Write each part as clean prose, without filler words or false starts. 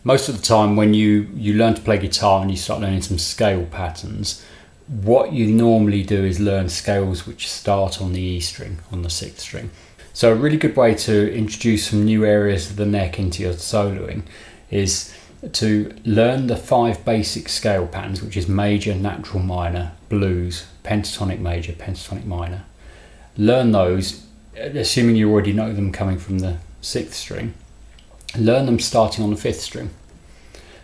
Most of the time when you learn to play guitar and you start learning some scale patterns, what you normally do is learn scales which start on the E string, on the 6th string. So a really good way to introduce some new areas of the neck into your soloing is to learn the 5 basic scale patterns, which is major, natural, minor, blues, pentatonic major, pentatonic minor. Learn those, assuming you already know them coming from the 6th string. Learn them starting on the 5th string.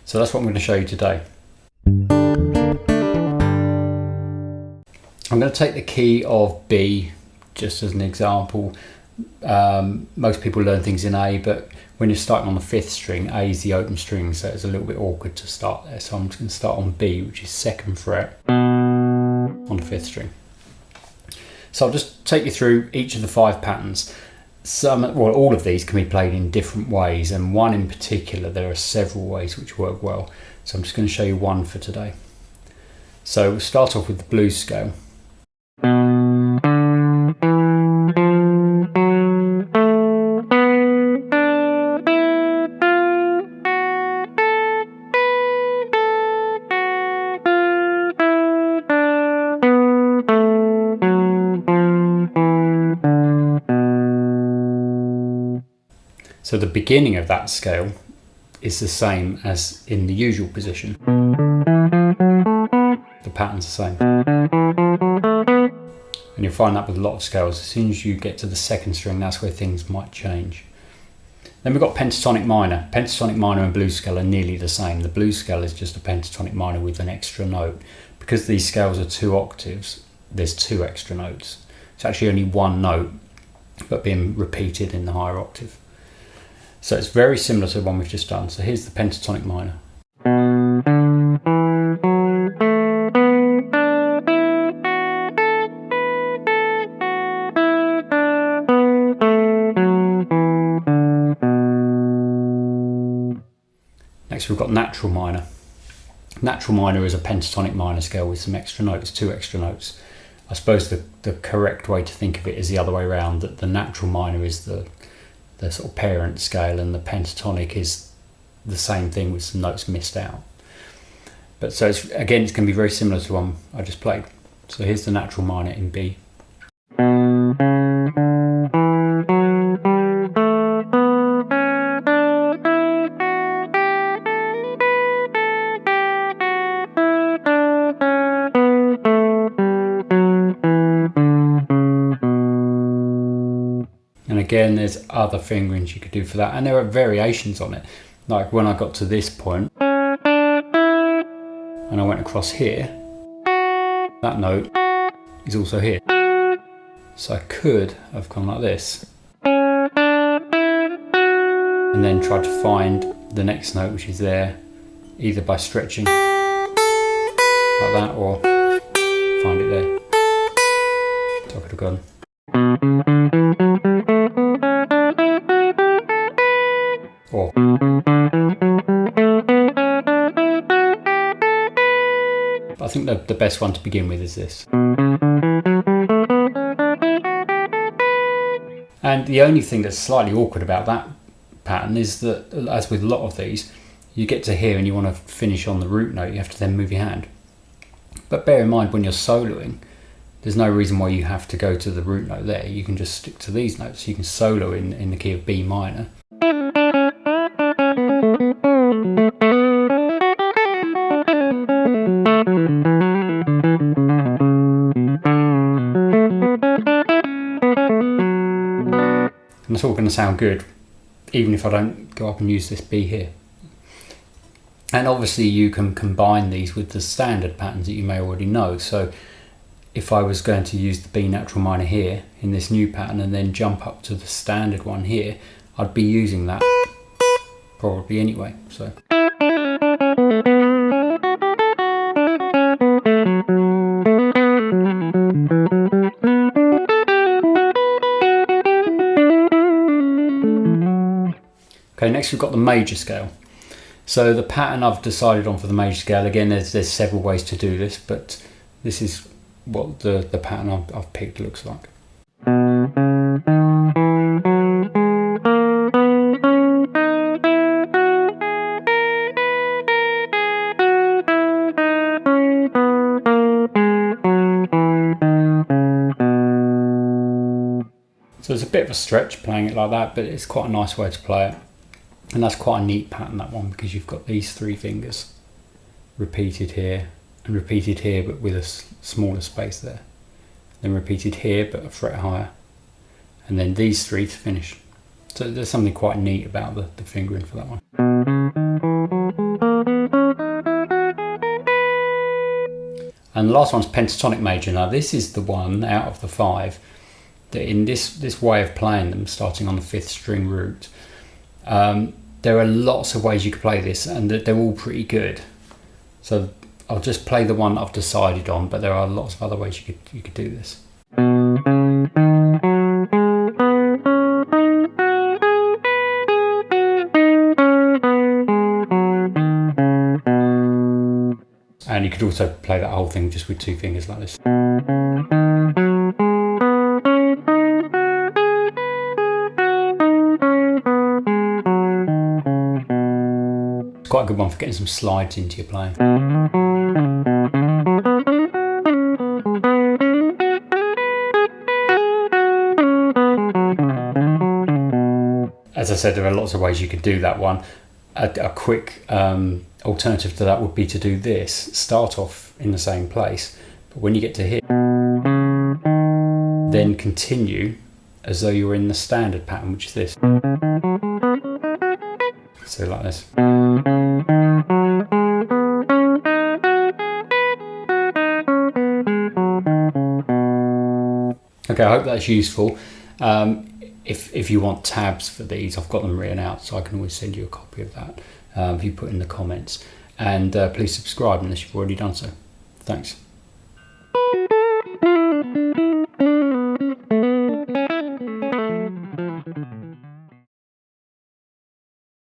So that's what I'm going to show you today. I'm going to take the key of B just as an example. Most people learn things in A, but when you're starting on the 5th string, A is the open string, so it's a little bit awkward to start there. So I'm just going to start on B, which is 2nd fret on the 5th string. So I'll just take you through each of the 5 patterns. All of these can be played in different ways, and one in particular, there are several ways which work well. So I'm just going to show you one for today. So we'll start off with the blues scale. So the beginning of that scale is the same as in the usual position. The pattern's the same. And you'll find that with a lot of scales. As soon as you get to the 2nd string, that's where things might change. Then we've got pentatonic minor. Pentatonic minor and blues scale are nearly the same. The blues scale is just a pentatonic minor with an extra note. Because these scales are 2 octaves, there's 2 extra notes. It's actually only 1 note, but being repeated in the higher octave. So it's very similar to the one we've just done. So here's the pentatonic minor. Next we've got natural minor. Natural minor is a pentatonic minor scale with some extra notes, 2 extra notes. I suppose the correct way to think of it is the other way around, that the natural minor is the sort of parent scale, and the pentatonic is the same thing with some notes missed out. But so it's going to be very similar to the one I just played. So here's the natural minor in B. And again, there's other fingerings you could do for that, and there are variations on it. Like when I got to this point and I went across here, that note is also here. So I could have gone like this and then tried to find the next note which is there, either by stretching like that or find it there. So I could have gone. Or I think the best one to begin with is this. And the only thing that's slightly awkward about that pattern is that, as with a lot of these, you get to here and you want to finish on the root note, you have to then move your hand. But bear in mind, when you're soloing, there's no reason why you have to go to the root note there. You can just stick to these notes. You can solo in the key of B minor. And it's all going to sound good, even if I don't go up and use this B here. And obviously you can combine these with the standard patterns that you may already know. So if I was going to use the B natural minor here in this new pattern and then jump up to the standard one here, I'd be using that probably anyway. So. Okay, next we've got the major scale. So the pattern I've decided on for the major scale, again, there's several ways to do this, but this is what the pattern I've picked looks like. So it's a bit of a stretch playing it like that, but it's quite a nice way to play it. And that's quite a neat pattern, that one, because you've got these 3 fingers repeated here and repeated here, but with a smaller space there. Then repeated here, but a fret higher. And then these 3 to finish. So there's something quite neat about the fingering for that one. And the last one's pentatonic major. Now this is the one out of the 5 that in this way of playing them, starting on the 5th string root, there are lots of ways you could play this, and they're all pretty good. So I'll just play the one I've decided on, but there are lots of other ways you could do this. And you could also play that whole thing just with 2 fingers like this. It's quite a good one for getting some slides into your playing. As I said, there are lots of ways you could do that one. A quick alternative to that would be to do this. Start off in the same place, but when you get to here, then continue as though you're in the standard pattern, which is this. So like this. Okay, I hope that's useful. If you want tabs for these, I've got them written out, so I can always send you a copy of that if you put in the comments. And please subscribe unless you've already done so. Thanks.